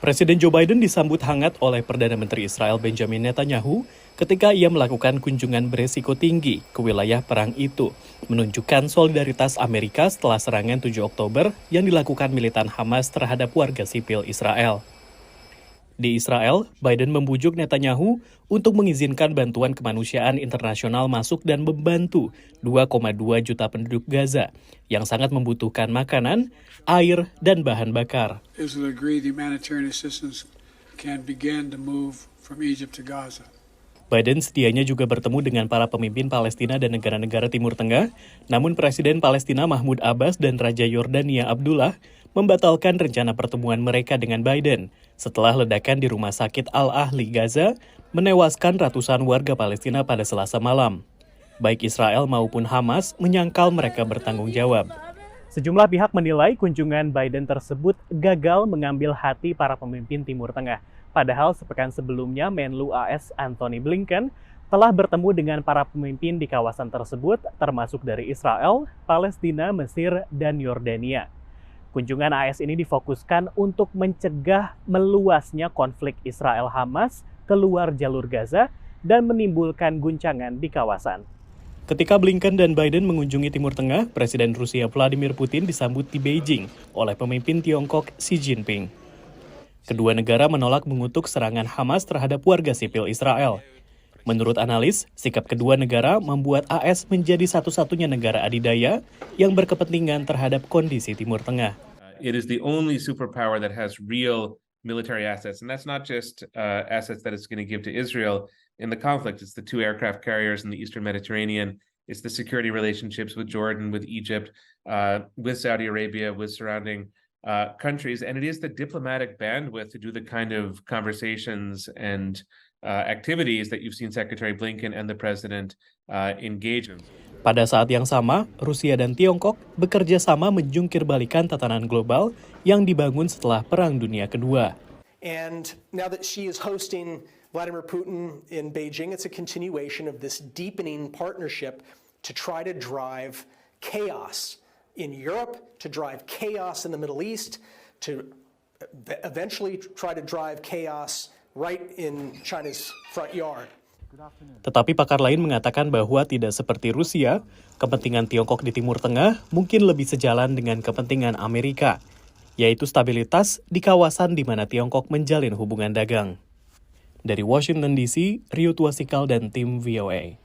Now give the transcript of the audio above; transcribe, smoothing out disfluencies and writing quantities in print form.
Presiden Joe Biden disambut hangat oleh Perdana Menteri Israel Benjamin Netanyahu ketika ia melakukan kunjungan beresiko tinggi ke wilayah perang itu, menunjukkan solidaritas Amerika setelah serangan 7 Oktober yang dilakukan militan Hamas terhadap warga sipil Israel. Di Israel, Biden membujuk Netanyahu untuk mengizinkan bantuan kemanusiaan internasional masuk dan membantu 2,2 juta penduduk Gaza yang sangat membutuhkan makanan, air, dan bahan bakar. Israel agreed the humanitarian assistance can begin to move from Egypt to Gaza. Biden sedianya juga bertemu dengan para pemimpin Palestina dan negara-negara Timur Tengah, namun Presiden Palestina Mahmud Abbas dan Raja Yordania Abdullah membatalkan rencana pertemuan mereka dengan Biden setelah ledakan di Rumah Sakit Al-Ahli Gaza menewaskan ratusan warga Palestina pada Selasa malam. Baik Israel maupun Hamas menyangkal mereka bertanggung jawab. Sejumlah pihak menilai kunjungan Biden tersebut gagal mengambil hati para pemimpin Timur Tengah. Padahal sepekan sebelumnya Menlu AS Antony Blinken telah bertemu dengan para pemimpin di kawasan tersebut, termasuk dari Israel, Palestina, Mesir, dan Yordania. Kunjungan AS ini difokuskan untuk mencegah meluasnya konflik Israel-Hamas keluar jalur Gaza dan menimbulkan guncangan di kawasan. Ketika Blinken dan Biden mengunjungi Timur Tengah, Presiden Rusia Vladimir Putin disambut di Beijing oleh pemimpin Tiongkok Xi Jinping. Kedua negara menolak mengutuk serangan Hamas terhadap warga sipil Israel. Menurut analis, sikap kedua negara membuat AS menjadi satu-satunya negara adidaya yang berkepentingan terhadap kondisi Timur Tengah. It is the only superpower that has real military assets, and that's not just assets that it's going to give to Israel in the conflict. It's the 2 aircraft carriers in the Eastern Mediterranean. It's the security relationships with Jordan, with Egypt, with Saudi Arabia, with surrounding countries, and it is the diplomatic bandwidth to do the kind of conversations and activities that you've seen Secretary Blinken and the President engage in. Pada saat yang sama, Rusia dan Tiongkok bekerja sama menjungkir balikan tatanan global yang dibangun setelah Perang Dunia Kedua. And now that Xi is hosting Vladimir Putin in Beijing, it's a continuation of this deepening partnership to try to drive chaos in Europe, to drive chaos in the Middle East, to eventually try to drive chaos right in China's front yard. Tetapi pakar lain mengatakan bahwa tidak seperti Rusia, kepentingan Tiongkok di Timur Tengah mungkin lebih sejalan dengan kepentingan Amerika, yaitu stabilitas di kawasan di mana Tiongkok menjalin hubungan dagang. Dari Washington DC, Rio Tuasikal dan tim VOA.